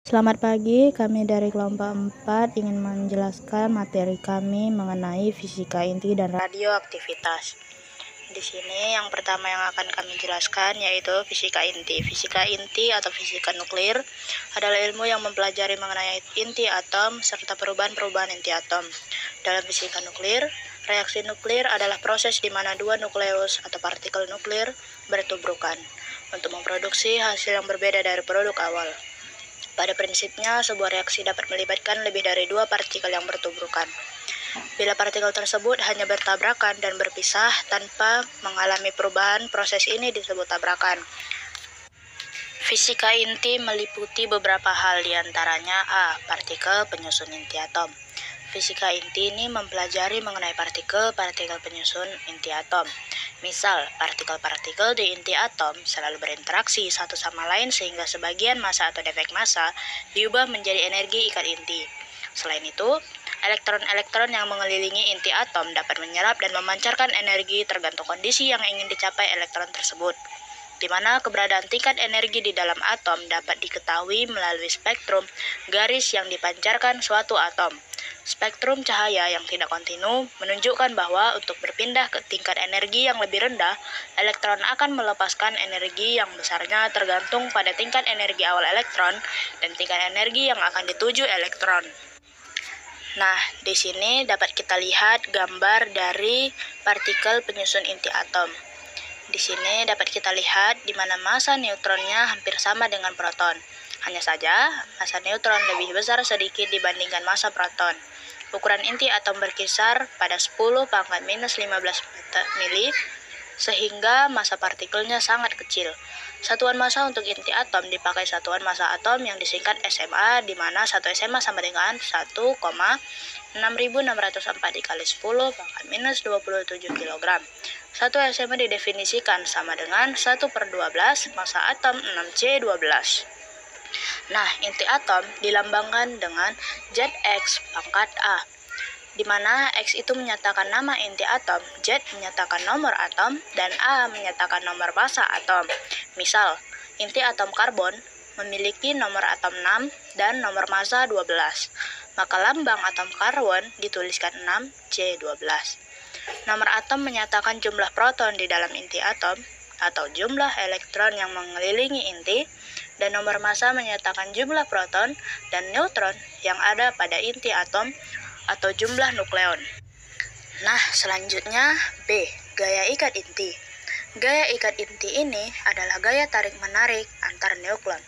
Selamat pagi, kami dari kelompok 4 ingin menjelaskan materi kami mengenai fisika inti dan radioaktivitas. Di sini yang pertama yang akan kami jelaskan yaitu fisika inti. Fisika inti atau fisika nuklir adalah ilmu yang mempelajari mengenai inti atom serta perubahan-perubahan inti atom. Dalam fisika nuklir, reaksi nuklir adalah proses di mana dua nukleus atau partikel nuklir bertubrukan untuk memproduksi hasil yang berbeda dari produk awal. Pada prinsipnya, sebuah reaksi dapat melibatkan lebih dari dua partikel yang bertubrukan. Bila partikel tersebut hanya bertabrakan dan berpisah tanpa mengalami perubahan, proses ini disebut tabrakan. Fisika inti meliputi beberapa hal, diantaranya A. Partikel penyusun inti atom. Fisika inti ini mempelajari mengenai partikel-partikel penyusun inti atom. Misal, partikel-partikel di inti atom selalu berinteraksi satu sama lain sehingga sebagian massa atau defek massa diubah menjadi energi ikat inti. Selain itu, elektron-elektron yang mengelilingi inti atom dapat menyerap dan memancarkan energi tergantung kondisi yang ingin dicapai elektron tersebut, di mana keberadaan tingkat energi di dalam atom dapat diketahui melalui spektrum garis yang dipancarkan suatu atom. Spektrum cahaya yang tidak kontinu menunjukkan bahwa untuk berpindah ke tingkat energi yang lebih rendah, elektron akan melepaskan energi yang besarnya tergantung pada tingkat energi awal elektron dan tingkat energi yang akan dituju elektron. Nah, di sini dapat kita lihat gambar dari partikel penyusun inti atom. Di sini dapat kita lihat di mana massa neutronnya hampir sama dengan proton. Hanya saja, massa neutron lebih besar sedikit dibandingkan massa proton. Ukuran inti atom berkisar pada 10⁻⁻15 mili, sehingga massa partikelnya sangat kecil. Satuan massa untuk inti atom dipakai satuan massa atom yang disingkat SMA, di mana 1 SMA sama dengan 1,6604 dikali 10⁻⁻27 kg. 1 SMA didefinisikan sama dengan 1/12 massa atom 6C12. Nah, inti atom dilambangkan dengan ZX pangkat A, di mana X itu menyatakan nama inti atom, Z menyatakan nomor atom, dan A menyatakan nomor massa atom. Misal, inti atom karbon memiliki nomor atom 6 dan nomor massa 12, maka lambang atom karbon dituliskan 6C12. Nomor atom menyatakan jumlah proton di dalam inti atom atau jumlah elektron yang mengelilingi inti, dan nomor massa menyatakan jumlah proton dan neutron yang ada pada inti atom atau jumlah nukleon. Nah, selanjutnya B. Gaya ikat inti. Gaya ikat inti ini adalah gaya tarik-menarik antar nukleon.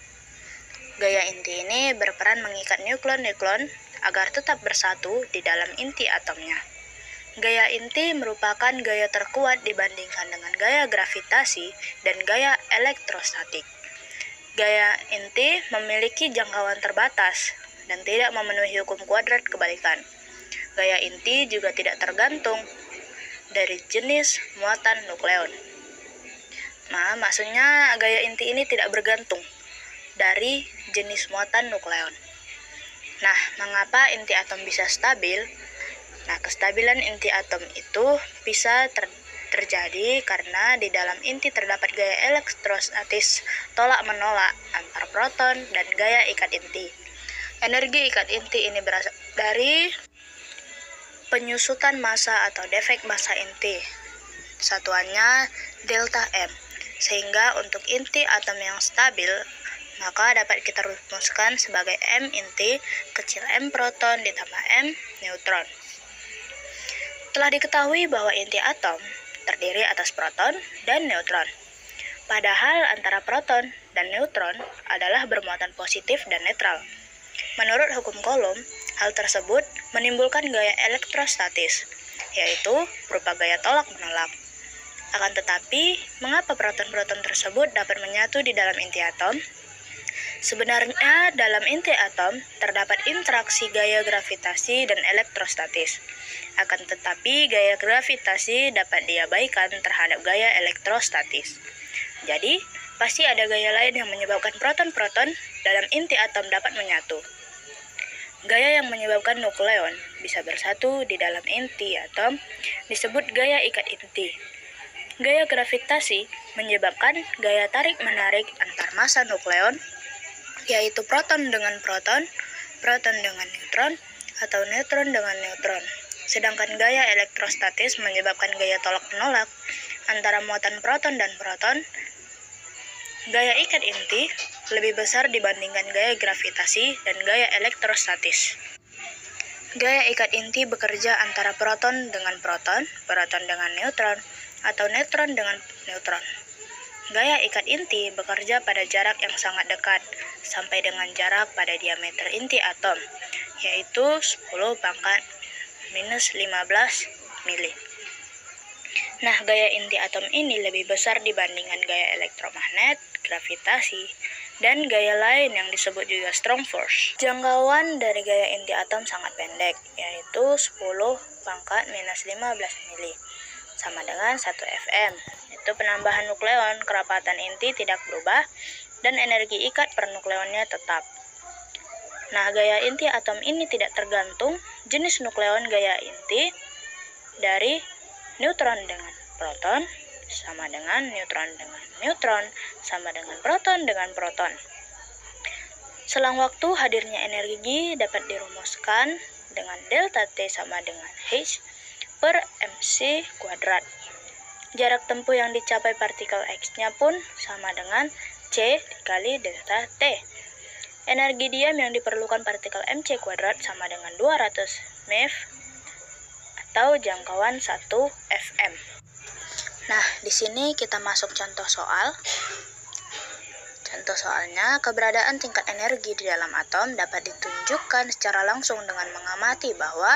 Gaya inti ini berperan mengikat nukleon-nukleon agar tetap bersatu di dalam inti atomnya. Gaya inti merupakan gaya terkuat dibandingkan dengan gaya gravitasi dan gaya elektrostatik. Gaya inti memiliki jangkauan terbatas dan tidak memenuhi hukum kuadrat kebalikan. Gaya inti juga tidak tergantung dari jenis muatan nukleon. Nah, maksudnya gaya inti ini tidak bergantung dari jenis muatan nukleon. Nah, mengapa inti atom bisa stabil? Nah, kestabilan inti atom itu bisa terjadi karena di dalam inti terdapat gaya elektrostatis tolak-menolak antar proton dan gaya ikat inti. Energi ikat inti ini berasal dari penyusutan massa atau defek massa inti. Satuannya delta M. Sehingga untuk inti atom yang stabil, maka dapat kita rumuskan sebagai M inti kecil m proton ditambah m neutron. Telah diketahui bahwa inti atom terdiri atas proton dan neutron. Padahal antara proton dan neutron adalah bermuatan positif dan netral. Menurut hukum Coulomb, hal tersebut menimbulkan gaya elektrostatis, yaitu berupa gaya tolak-menolak. Akan tetapi, mengapa proton-proton tersebut dapat menyatu di dalam inti atom? Sebenarnya dalam inti atom terdapat interaksi gaya gravitasi dan elektrostatis. Akan tetapi gaya gravitasi dapat diabaikan terhadap gaya elektrostatis. Jadi, pasti ada gaya lain yang menyebabkan proton-proton dalam inti atom dapat menyatu. Gaya yang menyebabkan nukleon bisa bersatu di dalam inti atom disebut gaya ikat inti. Gaya gravitasi menyebabkan gaya tarik-menarik antar massa nukleon yaitu proton dengan proton, proton dengan neutron, atau neutron dengan neutron. Sedangkan gaya elektrostatis menyebabkan gaya tolak-menolak antara muatan proton dan proton. Gaya ikat inti lebih besar dibandingkan gaya gravitasi dan gaya elektrostatis. Gaya ikat inti bekerja antara proton dengan proton, proton dengan neutron, atau neutron dengan neutron. Gaya ikat inti bekerja pada jarak yang sangat dekat, sampai dengan jarak pada diameter inti atom, yaitu 10⁻⁻15 mili. Nah, gaya inti atom ini lebih besar dibandingkan gaya elektromagnet, gravitasi, dan gaya lain yang disebut juga strong force. Jangkauan dari gaya inti atom sangat pendek, yaitu 10⁻⁻15 mili, sama dengan 1 fm. Itu penambahan nukleon, kerapatan inti tidak berubah, dan energi ikat per nukleonnya tetap. Nah, gaya inti atom ini tidak tergantung jenis nukleon gaya inti dari neutron dengan proton sama dengan neutron dengan neutron sama dengan proton dengan proton. Selang waktu hadirnya energi dapat dirumuskan dengan delta T sama dengan H per mc kuadrat. Jarak tempuh yang dicapai partikel X-nya pun sama dengan C dikali delta T. Energi diam yang diperlukan partikel mc kuadrat sama dengan 200 MeV atau jangkauan 1 fm. Nah, di sini kita masuk contoh soal. Contoh soalnya, keberadaan tingkat energi di dalam atom dapat ditunjukkan secara langsung dengan mengamati bahwa,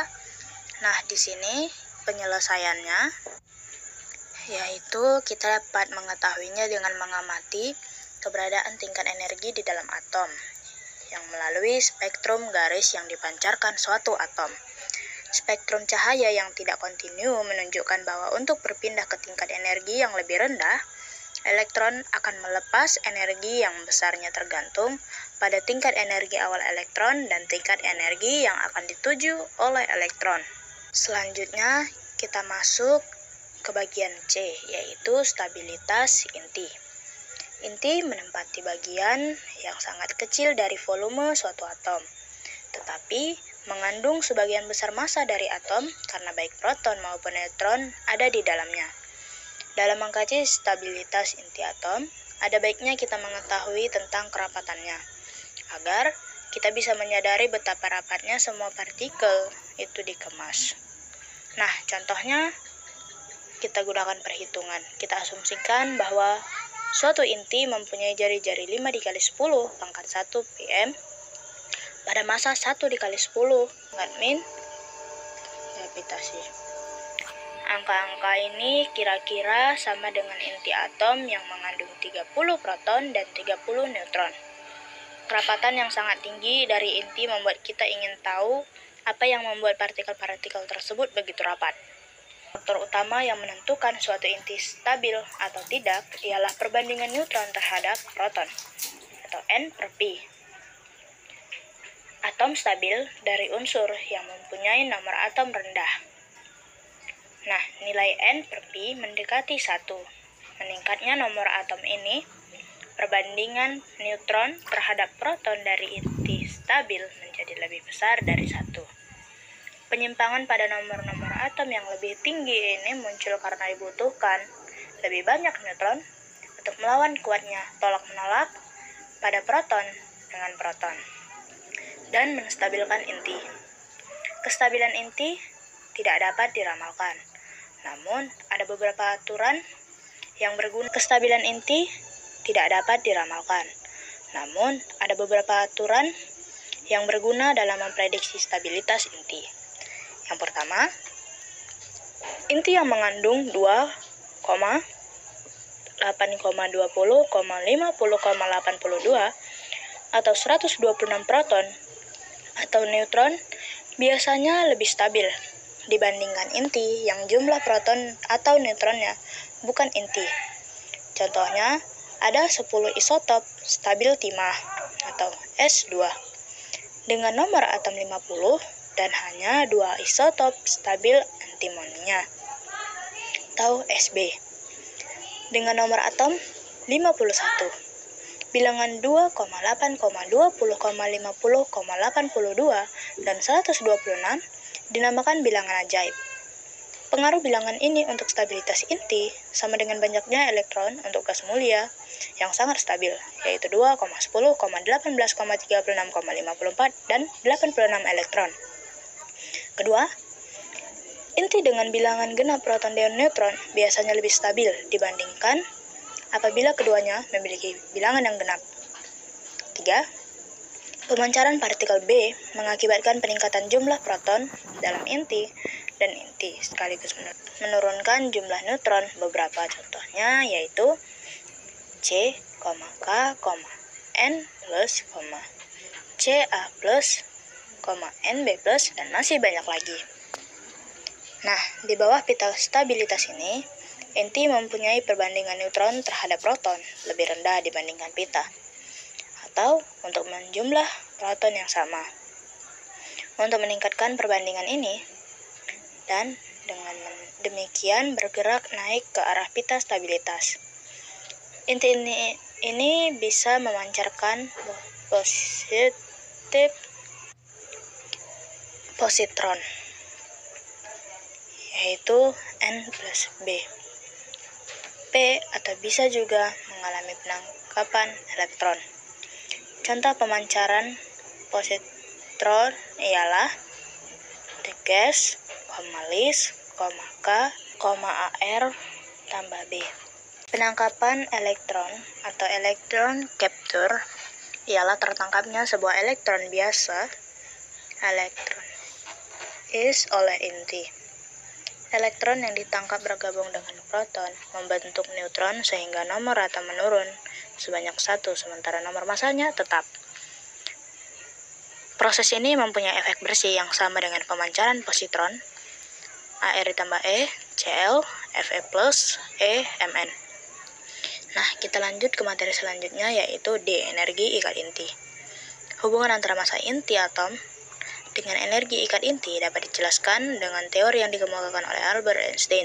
nah di sini penyelesaiannya, yaitu kita dapat mengetahuinya dengan mengamati keberadaan tingkat energi di dalam atom yang melalui spektrum garis yang dipancarkan suatu atom. Spektrum cahaya yang tidak kontinu menunjukkan bahwa untuk berpindah ke tingkat energi yang lebih rendah, elektron akan melepas energi yang besarnya tergantung pada tingkat energi awal elektron dan tingkat energi yang akan dituju oleh elektron. Selanjutnya, kita masuk ke bagian C, yaitu stabilitas inti. Inti menempati bagian yang sangat kecil dari volume suatu atom, tetapi mengandung sebagian besar massa dari atom karena baik proton maupun neutron ada di dalamnya. Dalam mengkaji stabilitas inti atom, ada baiknya kita mengetahui tentang kerapatannya, agar kita bisa menyadari betapa rapatnya semua partikel itu dikemas. Nah, contohnya kita gunakan perhitungan. Kita asumsikan bahwa suatu inti mempunyai jari-jari 5 dikali 10 pangkat 1 pm pada massa 1 dikali 10 pangkat min gravitasi. Angka-angka ini kira-kira sama dengan inti atom yang mengandung 30 proton dan 30 neutron. Kerapatan yang sangat tinggi dari inti membuat kita ingin tahu apa yang membuat partikel-partikel tersebut begitu rapat. Faktor utama yang menentukan suatu inti stabil atau tidak ialah perbandingan neutron terhadap proton, atau N per Pi. Atom stabil dari unsur yang mempunyai nomor atom rendah. Nah, nilai N per Pi mendekati 1. Meningkatnya nomor atom ini, perbandingan neutron terhadap proton dari inti stabil menjadi lebih besar dari 1. Penyimpangan pada nomor-nomor atom yang lebih tinggi ini muncul karena dibutuhkan lebih banyak neutron untuk melawan kuatnya tolak-menolak pada proton dengan proton dan menstabilkan inti. Kestabilan inti tidak dapat diramalkan, namun ada beberapa aturan yang berguna. Kestabilan inti tidak dapat diramalkan, namun ada beberapa aturan yang berguna dalam memprediksi stabilitas inti. Yang pertama, inti yang mengandung 2,8,20,50,82 atau 126 proton atau neutron biasanya lebih stabil dibandingkan inti yang jumlah proton atau neutronnya bukan inti. Contohnya, ada 10 isotop stabil timah atau S2 dengan nomor atom 50 dan hanya 2 isotop stabil antimoninya atau SB dengan nomor atom 51. bilangan 2,8,20,50,82 dan 126 dinamakan bilangan ajaib. Pengaruh bilangan ini untuk stabilitas inti sama dengan banyaknya elektron untuk gas mulia yang sangat stabil, yaitu 2,10,18,36,54 dan 86 elektron. Kedua, inti dengan bilangan genap proton dan neutron biasanya lebih stabil dibandingkan apabila keduanya memiliki bilangan yang genap. 3. Pemancaran partikel B mengakibatkan peningkatan jumlah proton dalam inti dan inti sekaligus menurunkan jumlah neutron. Beberapa contohnya yaitu C, K, N+, Ca+, Nb+, dan masih banyak lagi. Nah, di bawah pita stabilitas ini, inti mempunyai perbandingan neutron terhadap proton lebih rendah dibandingkan pita, atau untuk menjumlah proton yang sama. Untuk meningkatkan perbandingan ini, dan dengan demikian bergerak naik ke arah pita stabilitas. Inti ini bisa memancarkan positron, yaitu N+B, P, atau bisa juga mengalami penangkapan elektron. Contoh pemancaran positron ialah gas, lis, K, Ar tambah B. Penangkapan elektron atau elektron capture ialah tertangkapnya sebuah elektron biasa oleh inti. Elektron yang ditangkap bergabung dengan proton membentuk neutron sehingga nomor atom menurun sebanyak 1, sementara nomor masanya tetap. Proses ini mempunyai efek bersih yang sama dengan pemancaran positron, Ar ditambah E, Cl, Fe plus, E, Mn. Nah, kita lanjut ke materi selanjutnya yaitu D, energi ikat inti. Hubungan antara massa inti atom dengan energi ikat inti dapat dijelaskan dengan teori yang dikemukakan oleh Albert Einstein,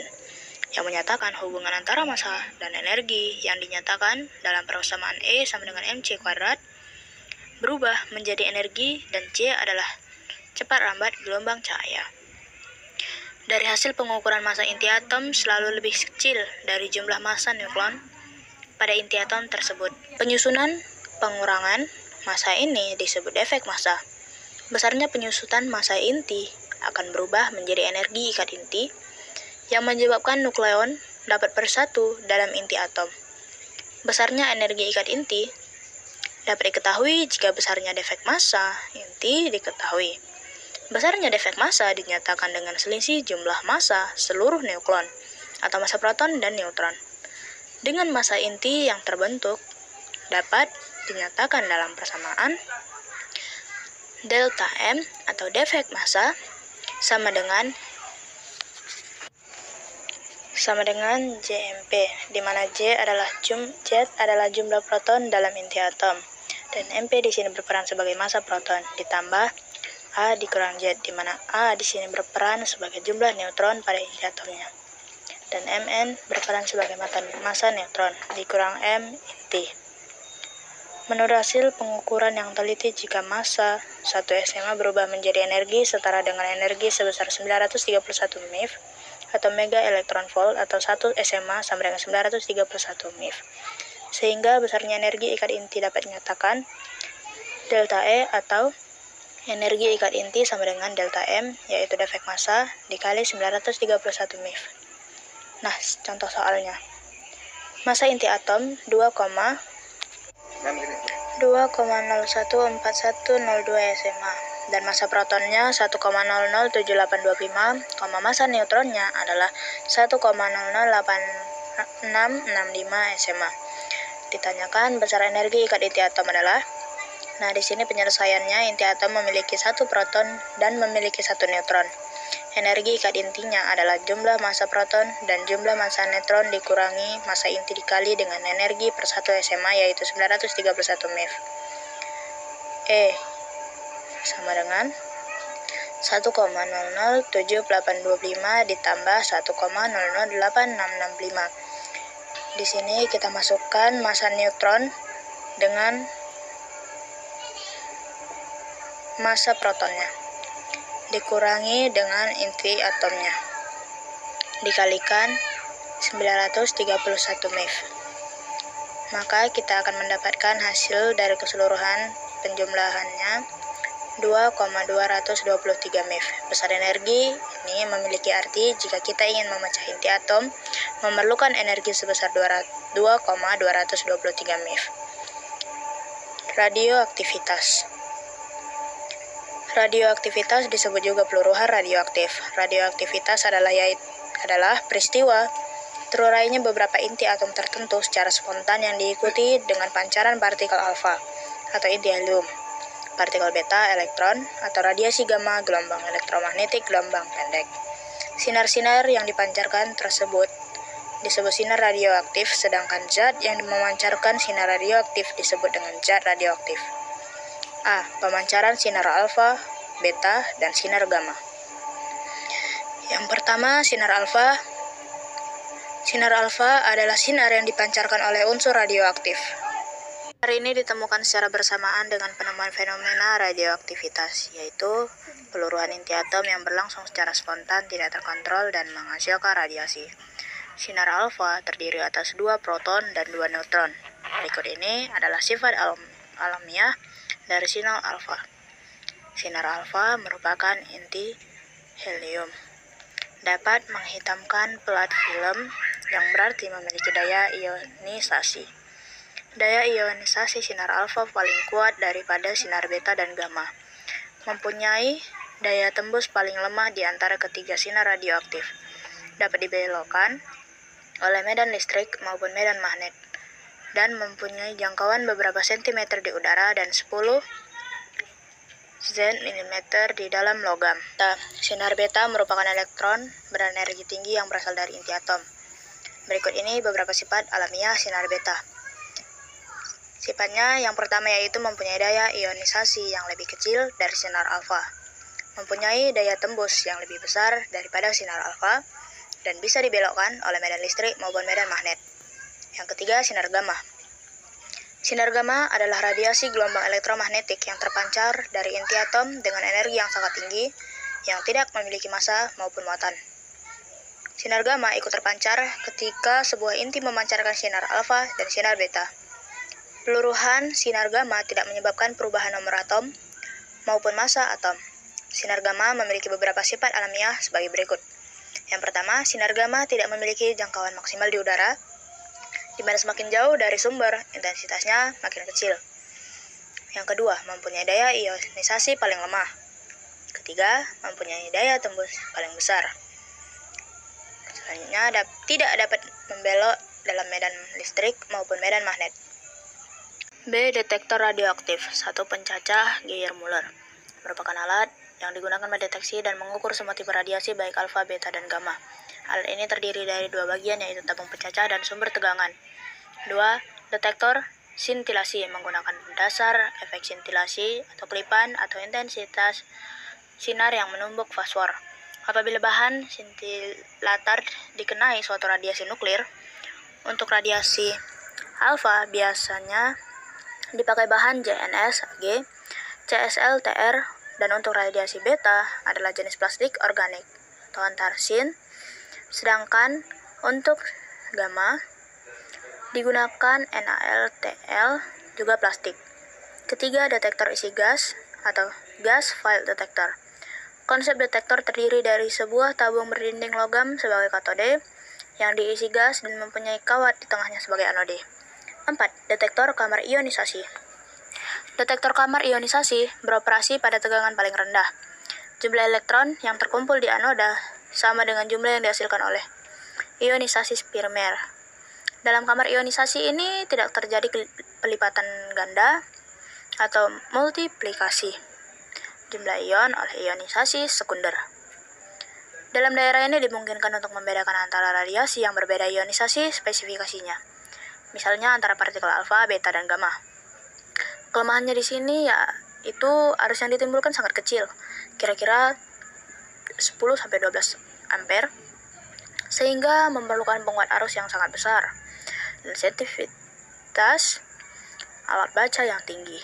yang menyatakan hubungan antara massa dan energi yang dinyatakan dalam persamaan E sama dengan mc kuadrat berubah menjadi energi dan C adalah cepat lambat gelombang cahaya. Dari hasil pengukuran massa inti atom selalu lebih kecil dari jumlah massa nukleon pada inti atom tersebut. Penyusunan pengurangan massa ini disebut efek massa. Besarnya penyusutan massa inti akan berubah menjadi energi ikat inti yang menyebabkan nukleon dapat bersatu dalam inti atom. Besarnya energi ikat inti dapat diketahui jika besarnya defek massa inti diketahui. Besarnya defek massa dinyatakan dengan selisih jumlah massa seluruh nukleon atau massa proton dan neutron. Dengan massa inti yang terbentuk dapat dinyatakan dalam persamaan delta M atau defek massa sama dengan JMP, di mana Z adalah jumlah proton dalam inti atom, dan MP di sini berperan sebagai massa proton, ditambah A dikurang Z, di mana A di sini berperan sebagai jumlah neutron pada inti atomnya, dan Mn berperan sebagai massa neutron, dikurang M inti. Menurut hasil pengukuran yang teliti, jika massa 1 SMA berubah menjadi energi setara dengan energi sebesar 931 MeV, atau mega elektron volt, atau 1 SMA sama dengan 931 MeV. Sehingga besarnya energi ikat inti dapat dinyatakan delta E atau energi ikat inti sama dengan delta M, yaitu defek massa dikali 931 MeV. Nah, contoh soalnya. Massa inti atom 2,014102 SMA dan massa protonnya 1,007825, massa neutronnya adalah 1,008665 SMA. Ditanyakan besar energi ikat inti atom adalah, nah di sini penyelesaiannya, inti atom memiliki 1 proton dan memiliki 1 neutron. Energi ikat intinya adalah jumlah massa proton dan jumlah massa neutron dikurangi massa inti dikali dengan energi per 1 SMA, yaitu 931 MeV. E sama dengan 1,007825 ditambah 1,008665. Di sini kita masukkan massa neutron dengan massa protonnya dikurangi dengan inti atomnya dikalikan 931 MeV. Maka kita akan mendapatkan hasil dari keseluruhan penjumlahannya 2,223 MeV. Besar energi ini memiliki arti jika kita ingin memecah inti atom memerlukan energi sebesar 2,223 MeV. Radioaktivitas. Radioaktivitas disebut juga peluruhan radioaktif. Radioaktivitas adalah peristiwa terurainya beberapa inti atom tertentu secara spontan yang diikuti dengan pancaran partikel alfa atau inti helium, partikel beta, elektron, atau radiasi gamma, gelombang elektromagnetik gelombang pendek. Sinar-sinar yang dipancarkan tersebut disebut sinar radioaktif, sedangkan zat yang memancarkan sinar radioaktif disebut dengan zat radioaktif. A. Pemancaran sinar alfa, beta, dan sinar gamma. Yang pertama, sinar alfa. Sinar alfa adalah sinar yang dipancarkan oleh unsur radioaktif. Sinar ini ditemukan secara bersamaan dengan penemuan fenomena radioaktivitas, yaitu peluruhan inti atom yang berlangsung secara spontan, tidak terkontrol, dan menghasilkan radiasi. Sinar alfa terdiri atas 2 proton dan 2 neutron. Berikut ini adalah sifat alamiah dari sinar alfa. Sinar alfa merupakan inti helium. Dapat menghitamkan pelat film yang berarti memiliki daya ionisasi. Daya ionisasi sinar alfa paling kuat daripada sinar beta dan gamma. Mempunyai daya tembus paling lemah di antara ketiga sinar radioaktif. Dapat dibelokkan oleh medan listrik maupun medan magnet. Dan mempunyai jangkauan beberapa sentimeter di udara dan 10 Zen-mm di dalam logam. Sinar beta merupakan elektron berenergi tinggi yang berasal dari inti atom. Berikut ini beberapa sifat alamiah sinar beta. Sifatnya yang pertama yaitu mempunyai daya ionisasi yang lebih kecil dari sinar alfa, mempunyai daya tembus yang lebih besar daripada sinar alfa, dan bisa dibelokkan oleh medan listrik maupun medan magnet. Yang ketiga, sinar gamma. Sinar gamma adalah radiasi gelombang elektromagnetik yang terpancar dari inti atom dengan energi yang sangat tinggi yang tidak memiliki massa maupun muatan. Sinar gamma ikut terpancar ketika sebuah inti memancarkan sinar alfa dan sinar beta. Peluruhan sinar gamma tidak menyebabkan perubahan nomor atom maupun massa atom. Sinar gamma memiliki beberapa sifat alamiah sebagai berikut. Yang pertama, sinar gamma tidak memiliki jangkauan maksimal di udara, di mana semakin jauh dari sumber, intensitasnya makin kecil. Yang kedua, mempunyai daya ionisasi paling lemah. Ketiga, mempunyai daya tembus paling besar. Selanjutnya, tidak dapat membelok dalam medan listrik maupun medan magnet. B. Detektor radioaktif. Satu pencacah Geyer-Müller. Merupakan alat yang digunakan mendeteksi dan mengukur semua tipe radiasi baik alfa, beta, dan gamma. Alat ini terdiri dari 2 bagian yaitu tabung pencacah dan sumber tegangan. 2. Detektor sintilasi menggunakan dasar efek sintilasi atau kelipan atau intensitas sinar yang menumbuk fosfor. Apabila bahan sintilatar dikenai suatu radiasi nuklir, untuk radiasi alfa biasanya dipakai bahan JNS, Ag, CSL, Tr, dan untuk radiasi beta adalah jenis plastik organik atau antarsin. Sedangkan untuk gamma digunakan NaL, juga plastik. Ketiga, detektor isi gas atau gas field detector. Konsep detektor terdiri dari sebuah tabung berdinding logam sebagai katode yang diisi gas dan mempunyai kawat di tengahnya sebagai anode. 4. Detektor kamar ionisasi. Detektor kamar ionisasi beroperasi pada tegangan paling rendah. Jumlah elektron yang terkumpul di anoda sama dengan jumlah yang dihasilkan oleh ionisasi primer. Dalam kamar ionisasi ini tidak terjadi pelipatan ganda atau multiplikasi jumlah ion oleh ionisasi sekunder. Dalam daerah ini dimungkinkan untuk membedakan antara radiasi yang berbeda ionisasi spesifikasinya, misalnya antara partikel alfa, beta, dan gamma. Kelemahannya di sini yaitu arus yang ditimbulkan sangat kecil, kira-kira 10-12 ampere, sehingga memerlukan penguat arus yang sangat besar. Dan sensitivitas alat baca yang tinggi.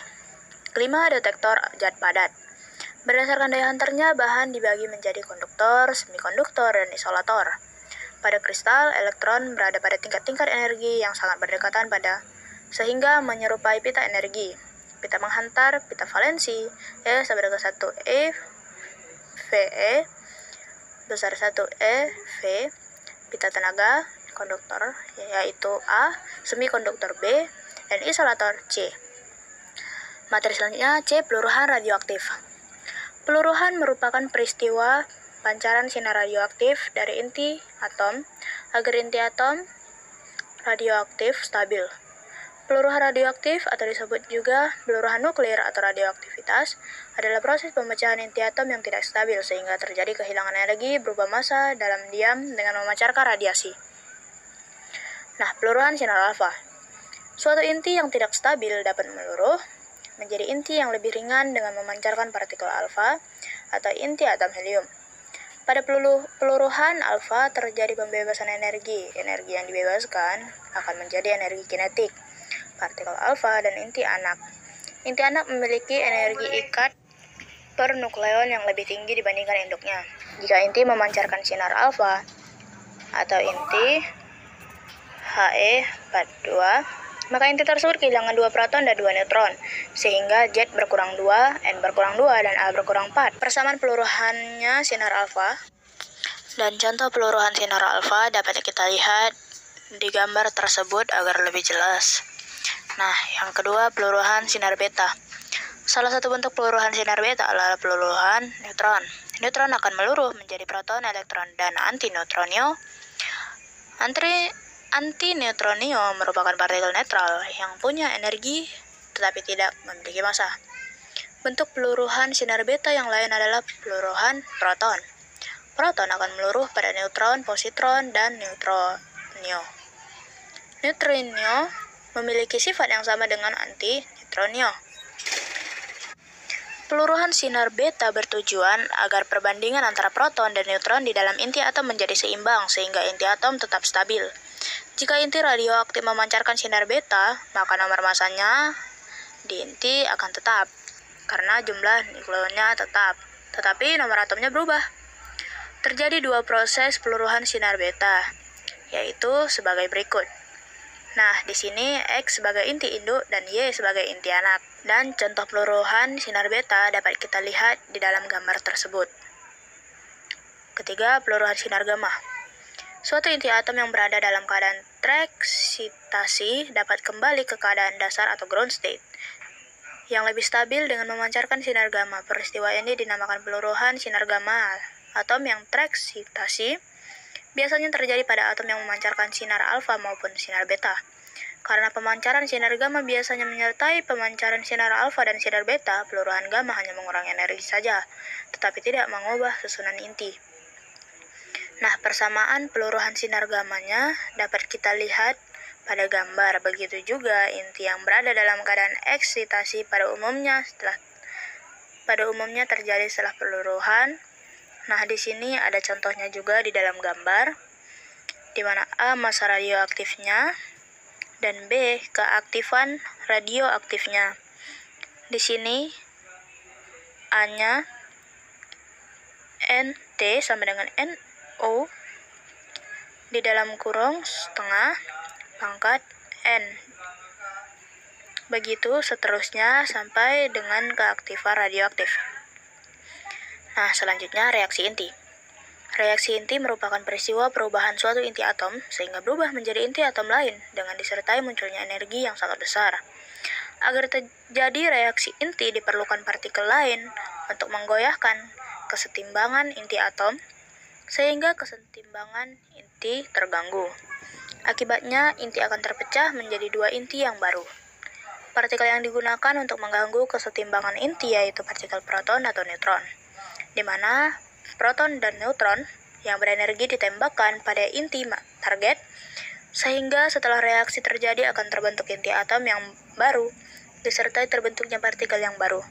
Kelima, detektor zat padat. Berdasarkan daya hantarnya, bahan dibagi menjadi konduktor, semikonduktor, dan isolator. Pada kristal, elektron berada pada tingkat-tingkat energi yang sangat berdekatan sehingga menyerupai pita energi. Pita menghantar, pita valensi, E sama dengan 1 E VE besar 1 E V. Pita tenaga, konduktor, yaitu A, semikonduktor B, dan isolator C. Materi selanjutnya C. Peluruhan radioaktif. Peluruhan merupakan peristiwa pancaran sinar radioaktif dari inti atom agar inti atom radioaktif stabil. Peluruhan radioaktif atau disebut juga peluruhan nuklir atau radioaktivitas adalah proses pemecahan inti atom yang tidak stabil sehingga terjadi kehilangan energi berubah massa dalam diam dengan memancarkan radiasi. Nah, peluruhan sinar alfa. Suatu inti yang tidak stabil dapat meluruh menjadi inti yang lebih ringan dengan memancarkan partikel alfa atau inti atom helium. Pada peluruhan alfa terjadi pembebasan energi. Energi yang dibebaskan akan menjadi energi kinetik. Partikel alfa dan inti anak. Inti anak memiliki energi ikat per nukleon yang lebih tinggi dibandingkan induknya. Jika inti memancarkan sinar alfa atau inti He42, maka inti tersebut kehilangan 2 proton dan 2 neutron, sehingga Z berkurang 2, N berkurang 2, dan A berkurang 4. Persamaan peluruhannya sinar alfa dan contoh peluruhan sinar alfa dapat kita lihat di gambar tersebut agar lebih jelas. Nah, yang kedua, peluruhan sinar beta. Salah satu bentuk peluruhan sinar beta adalah peluruhan neutron. Neutron akan meluruh menjadi proton, elektron, dan antineutronio. Antineutronio merupakan partikel netral yang punya energi tetapi tidak memiliki massa. Bentuk peluruhan sinar beta yang lain adalah peluruhan proton. Proton akan meluruh pada neutron, positron, dan neutronio. Neutronio memiliki sifat yang sama dengan antineutronio. Peluruhan sinar beta bertujuan agar perbandingan antara proton dan neutron di dalam inti atom menjadi seimbang sehingga inti atom tetap stabil. Jika inti radioaktif memancarkan sinar beta, maka nomor massanya di inti akan tetap, karena jumlah nukleonnya tetap, tetapi nomor atomnya berubah. Terjadi 2 proses peluruhan sinar beta, yaitu sebagai berikut. Nah, di sini X sebagai inti induk dan Y sebagai inti anak. Dan contoh peluruhan sinar beta dapat kita lihat di dalam gambar tersebut. Ketiga, peluruhan sinar gamma. Suatu inti atom yang berada dalam keadaan tereksitasi dapat kembali ke keadaan dasar atau ground state yang lebih stabil dengan memancarkan sinar gamma. Peristiwa ini dinamakan peluruhan sinar gamma. Atom yang tereksitasi biasanya terjadi pada atom yang memancarkan sinar alfa maupun sinar beta. Karena pemancaran sinar gamma biasanya menyertai pemancaran sinar alfa dan sinar beta, peluruhan gamma hanya mengurangi energi saja, tetapi tidak mengubah susunan inti. Nah, persamaan peluruhan sinar gammanya dapat kita lihat pada gambar. Begitu juga inti yang berada dalam keadaan eksitasi pada umumnya terjadi setelah peluruhan. Nah, di sini ada contohnya juga di dalam gambar, di mana A massa radioaktifnya dan B keaktifan radioaktifnya. Di sini A-nya NT sama dengan NO di dalam kurung setengah pangkat N. Begitu seterusnya sampai dengan keaktifan radioaktif. Nah, selanjutnya reaksi inti. Reaksi inti merupakan peristiwa perubahan suatu inti atom sehingga berubah menjadi inti atom lain dengan disertai munculnya energi yang sangat besar. Agar terjadi reaksi inti diperlukan partikel lain untuk menggoyahkan kesetimbangan inti atom sehingga kesetimbangan inti terganggu. Akibatnya, inti akan terpecah menjadi 2 inti yang baru. Partikel yang digunakan untuk mengganggu kesetimbangan inti yaitu partikel proton atau neutron, di mana proton dan neutron yang berenergi ditembakkan pada inti target, sehingga setelah reaksi terjadi akan terbentuk inti atom yang baru, disertai terbentuknya partikel yang baru.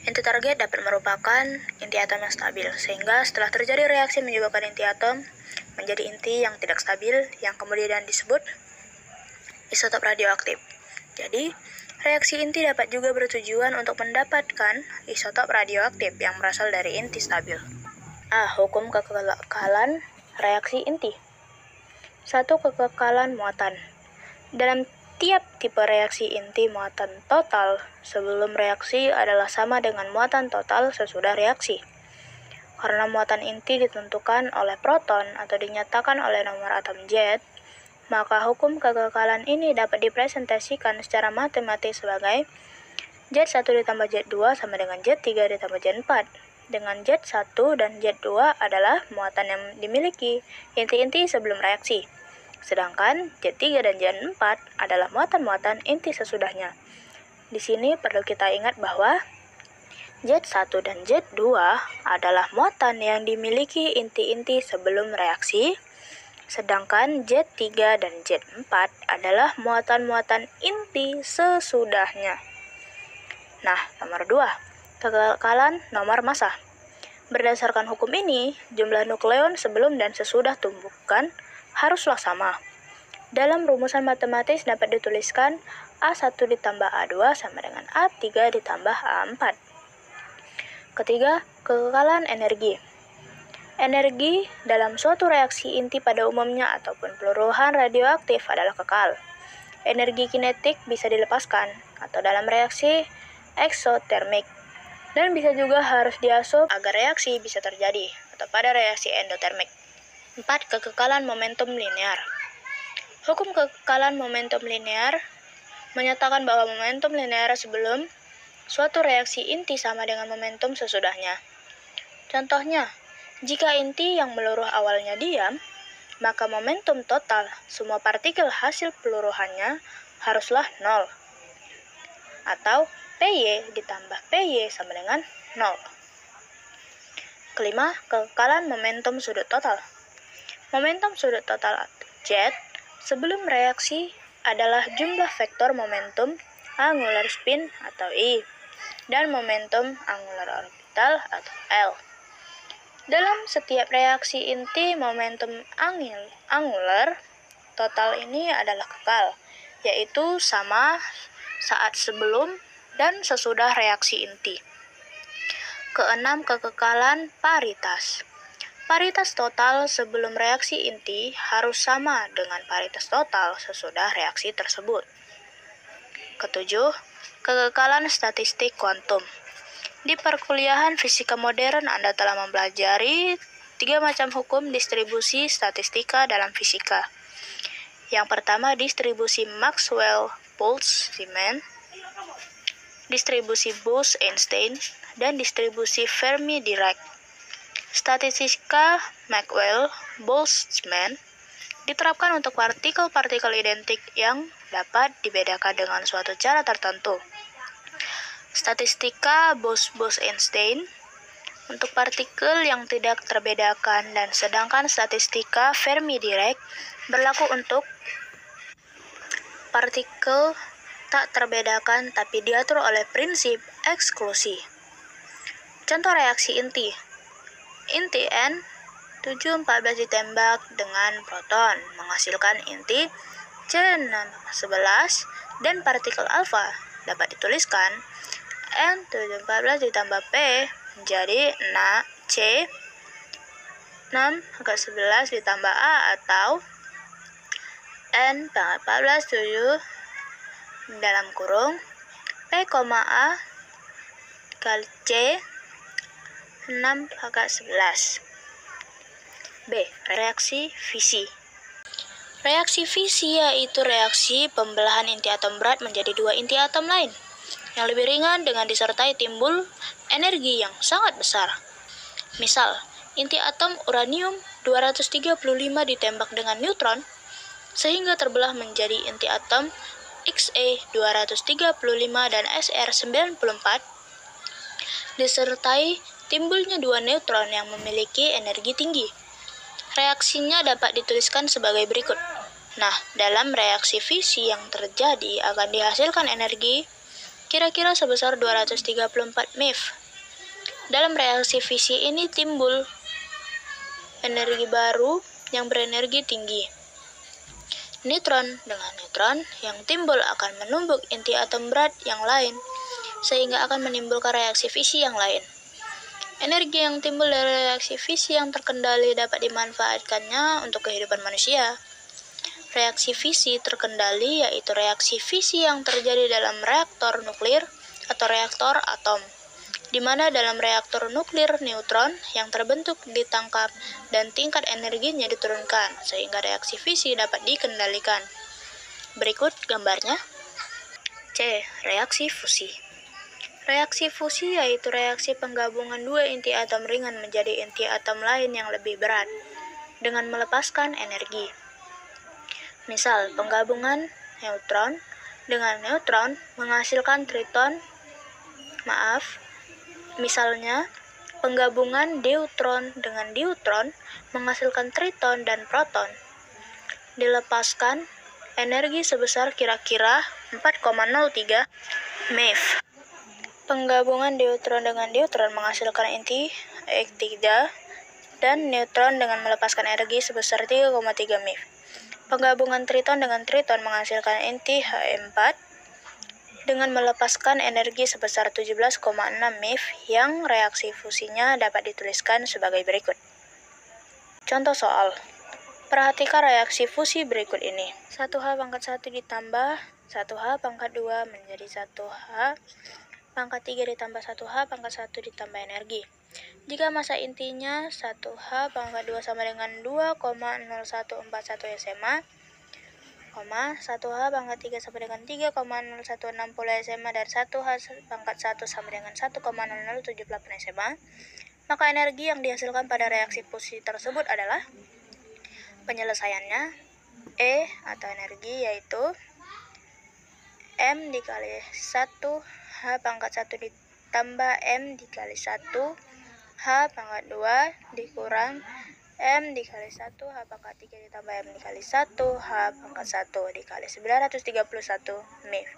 Inti target dapat merupakan inti atom yang stabil, sehingga setelah terjadi reaksi menyebabkan inti atom menjadi inti yang tidak stabil, yang kemudian disebut isotop radioaktif. Jadi, Reaksi inti dapat juga bertujuan untuk mendapatkan isotop radioaktif yang berasal dari inti stabil. Hukum kekekalan reaksi inti. 1. Kekekalan muatan. Dalam tiap tipe reaksi inti, muatan total sebelum reaksi adalah sama dengan muatan total sesudah reaksi. Karena muatan inti ditentukan oleh proton atau dinyatakan oleh nomor atom Z, maka hukum kekekalan ini dapat dipresentasikan secara matematis sebagai Z1 ditambah Z2 sama dengan Z3 ditambah Z4. Dengan Z1 dan Z2 adalah muatan yang dimiliki inti-inti sebelum reaksi. Sedangkan Z3 dan Z4 adalah muatan-muatan inti sesudahnya. Di sini perlu kita ingat bahwa Z1 dan Z2 adalah muatan yang dimiliki inti-inti sebelum reaksi, sedangkan Z3 dan Z4 adalah muatan-muatan inti sesudahnya. Nah, nomor 2, kekekalan nomor massa. Berdasarkan hukum ini, jumlah nukleon sebelum dan sesudah tumbukan haruslah sama. Dalam rumusan matematis dapat dituliskan A1 ditambah A2 sama dengan A3 ditambah A4. Ketiga, kekekalan energi. Energi dalam suatu reaksi inti pada umumnya ataupun peluruhan radioaktif adalah kekal. Energi kinetik bisa dilepaskan atau dalam reaksi eksotermik, dan bisa juga harus diasup agar reaksi bisa terjadi atau pada reaksi endotermik. 4. Kekekalan momentum linear. Hukum kekekalan momentum linear menyatakan bahwa momentum linear sebelum suatu reaksi inti sama dengan momentum sesudahnya. Contohnya, jika inti yang meluruh awalnya diam, maka momentum total semua partikel hasil peluruhannya haruslah 0. Atau PY ditambah PY sama dengan 0. Kelima, kekekalan momentum sudut total. Momentum sudut total Z sebelum reaksi adalah jumlah vektor momentum angular spin atau I dan momentum angular orbital atau L. Dalam setiap reaksi inti, momentum angular total ini adalah kekal, yaitu sama saat sebelum dan sesudah reaksi inti. Keenam, kekekalan paritas. Paritas total sebelum reaksi inti harus sama dengan paritas total sesudah reaksi tersebut. Ketujuh, kekekalan statistik kuantum. Di perkuliahan fisika modern Anda telah mempelajari 3 macam hukum distribusi statistika dalam fisika. Yang pertama, distribusi Maxwell-Boltzmann, distribusi Bose-Einstein, dan distribusi Fermi-Dirac. Statistika Maxwell-Boltzmann diterapkan untuk partikel-partikel identik yang dapat dibedakan dengan suatu cara tertentu. Statistika Bose-Einstein untuk partikel yang tidak terbedakan, dan sedangkan statistika Fermi-Dirac berlaku untuk partikel tak terbedakan tapi diatur oleh prinsip eksklusi. Contoh reaksi inti. Inti N714 ditembak dengan proton menghasilkan inti C611 dan partikel alfa dapat dituliskan N714 ditambah P menjadi C611 ditambah A atau N14 7 dalam kurung P, A kali C 6/11. B. Reaksi fisi. Reaksi fisi yaitu reaksi pembelahan inti atom berat menjadi 2 inti atom lain yang lebih ringan dengan disertai timbul energi yang sangat besar. Misal, inti atom uranium 235 ditembak dengan neutron sehingga terbelah menjadi inti atom Xe 235 dan Sr 94 disertai timbulnya 2 neutron yang memiliki energi tinggi. Reaksinya dapat dituliskan sebagai berikut. Nah, dalam reaksi fisi yang terjadi akan dihasilkan energi kira-kira sebesar 234 MeV. Dalam reaksi fisi ini timbul energi baru yang berenergi tinggi. Neutron dengan neutron yang timbul akan menumbuk inti atom berat yang lain, sehingga akan menimbulkan reaksi fisi yang lain. Energi yang timbul dari reaksi fisi yang terkendali dapat dimanfaatkannya untuk kehidupan manusia. Reaksi fisi terkendali yaitu reaksi fisi yang terjadi dalam reaktor nuklir atau reaktor atom, di mana dalam reaktor nuklir neutron yang terbentuk ditangkap dan tingkat energinya diturunkan, sehingga reaksi fisi dapat dikendalikan. Berikut gambarnya. C. Reaksi fusi. Reaksi fusi yaitu reaksi penggabungan dua inti atom ringan menjadi inti atom lain yang lebih berat, dengan melepaskan energi. Misal, penggabungan neutron dengan neutron menghasilkan triton. Misalnya, penggabungan deuteron dengan deuteron menghasilkan triton dan proton. Dilepaskan energi sebesar kira-kira 4,03 MeV. Penggabungan deuteron dengan deuteron menghasilkan inti He3 dan neutron dengan melepaskan energi sebesar 3,3 MeV. Penggabungan triton dengan triton menghasilkan inti He4 dengan melepaskan energi sebesar 17,6 MeV yang reaksi fusinya dapat dituliskan sebagai berikut. Contoh soal. Perhatikan reaksi fusi berikut ini. 1H pangkat 1 ditambah 1H pangkat 2 menjadi 1H pangkat 3 ditambah 1H pangkat 1 ditambah energi. Jika massa intinya 1H pangkat 2 sama dengan 2,0141 SMA, 1H pangkat 3 sama dengan 3,0160 SMA dan 1H pangkat 1 sama dengan 1,0078 SMA, maka energi yang dihasilkan pada reaksi fusi tersebut adalah penyelesaiannya E atau energi yaitu M dikali 1H pangkat 1 ditambah M dikali 1 H pangkat 2 dikurang M dikali 1 H pangkat 3 ditambah M dikali 1 H pangkat 1 dikali 931 MeV.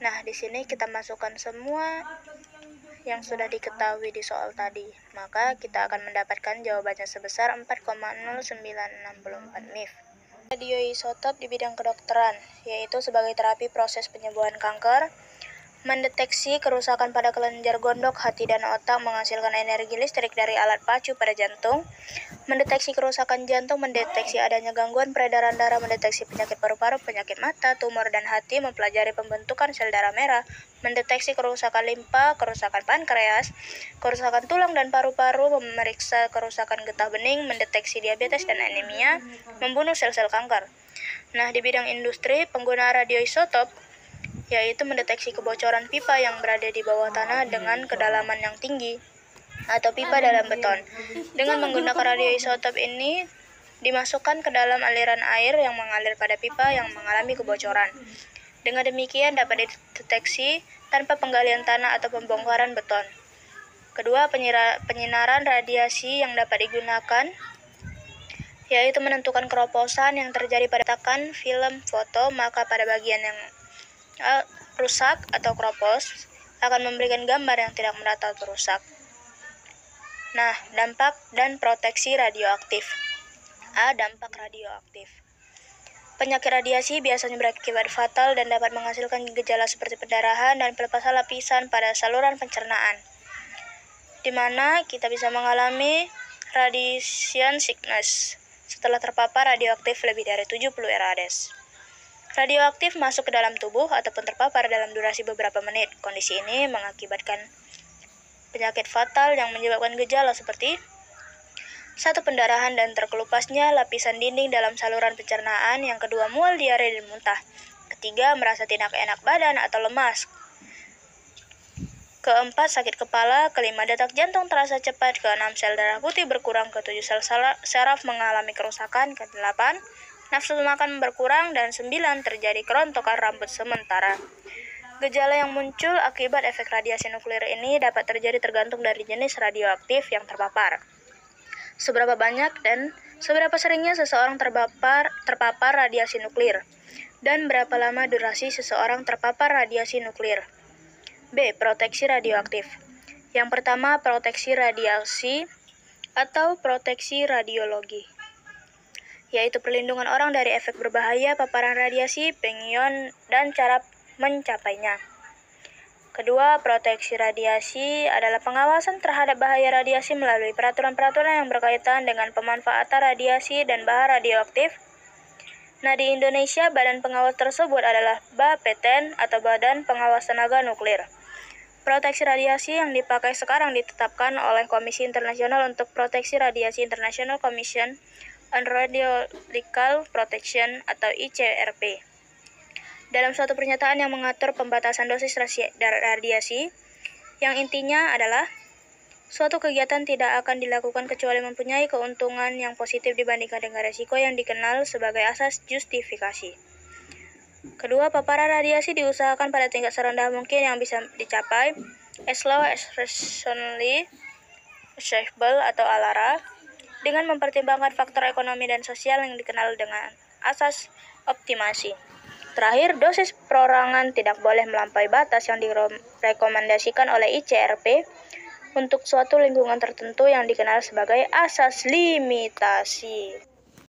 Nah, di sini kita masukkan semua yang sudah diketahui di soal tadi. Maka kita akan mendapatkan jawabannya sebesar 4,0964 MeV. Radioisotop di bidang kedokteran, yaitu sebagai terapi proses penyembuhan kanker, mendeteksi kerusakan pada kelenjar gondok, hati, dan otak, menghasilkan energi listrik dari alat pacu pada jantung, mendeteksi kerusakan jantung, mendeteksi adanya gangguan peredaran darah, mendeteksi penyakit paru-paru, penyakit mata, tumor, dan hati, mempelajari pembentukan sel darah merah, mendeteksi kerusakan limpa, kerusakan pankreas, kerusakan tulang dan paru-paru, memeriksa kerusakan getah bening, mendeteksi diabetes dan anemia, membunuh sel-sel kanker. Nah, di bidang industri, penggunaan radioisotop yaitu mendeteksi kebocoran pipa yang berada di bawah tanah dengan kedalaman yang tinggi atau pipa dalam beton. Dengan menggunakan radioisotop ini dimasukkan ke dalam aliran air yang mengalir pada pipa yang mengalami kebocoran. Dengan demikian dapat dideteksi tanpa penggalian tanah atau pembongkaran beton. Kedua, penyinaran radiasi yang dapat digunakan yaitu menentukan keroposan yang terjadi pada takan film foto, maka pada bagian yang rusak atau kropos akan memberikan gambar yang tidak merata atau rusak. Nah, dampak dan proteksi radioaktif. A. Dampak radioaktif. Penyakit radiasi biasanya berakibat fatal dan dapat menghasilkan gejala seperti pendarahan dan pelepasan lapisan pada saluran pencernaan, di mana kita bisa mengalami radiation sickness setelah terpapar radioaktif lebih dari 70 rAdes. Radioaktif masuk ke dalam tubuh ataupun terpapar dalam durasi beberapa menit. Kondisi ini mengakibatkan penyakit fatal yang menyebabkan gejala seperti 1. Pendarahan dan terkelupasnya lapisan dinding dalam saluran pencernaan. Yang kedua, mual, diare, dan muntah. Ketiga, merasa tidak enak badan atau lemas. Keempat, sakit kepala. Kelima, detak jantung terasa cepat. Keenam, sel darah putih berkurang. Ketujuh, sel saraf mengalami kerusakan. Kedelapan, nafsu makan berkurang. Dan 9, terjadi kerontokan rambut sementara. Gejala yang muncul akibat efek radiasi nuklir ini dapat terjadi tergantung dari jenis radioaktif yang terpapar, seberapa banyak dan seberapa seringnya seseorang terpapar radiasi nuklir, dan berapa lama durasi seseorang terpapar radiasi nuklir. B. Proteksi radioaktif. Yang pertama, proteksi radiasi atau proteksi radiologi. yaitu perlindungan orang dari efek berbahaya paparan radiasi, pengion, dan cara mencapainya. Kedua, proteksi radiasi adalah pengawasan terhadap bahaya radiasi melalui peraturan-peraturan yang berkaitan dengan pemanfaatan radiasi dan bahan radioaktif. Nah, di Indonesia, badan pengawas tersebut adalah BAPETEN atau Badan Pengawas Tenaga Nuklir. Proteksi radiasi yang dipakai sekarang ditetapkan oleh Komisi Internasional untuk Proteksi Radiasi International Commission on Radiological Protection atau ICRP. Dalam suatu pernyataan yang mengatur pembatasan dosis radiasi, yang intinya adalah suatu kegiatan tidak akan dilakukan kecuali mempunyai keuntungan yang positif dibandingkan dengan risiko yang dikenal sebagai asas justifikasi. Kedua, paparan radiasi diusahakan pada tingkat serendah mungkin yang bisa dicapai as low as reasonably achievable atau ALARA, dengan mempertimbangkan faktor ekonomi dan sosial yang dikenal dengan asas optimasi. Terakhir, dosis perorangan tidak boleh melampaui batas yang direkomendasikan oleh ICRP untuk suatu lingkungan tertentu yang dikenal sebagai asas limitasi.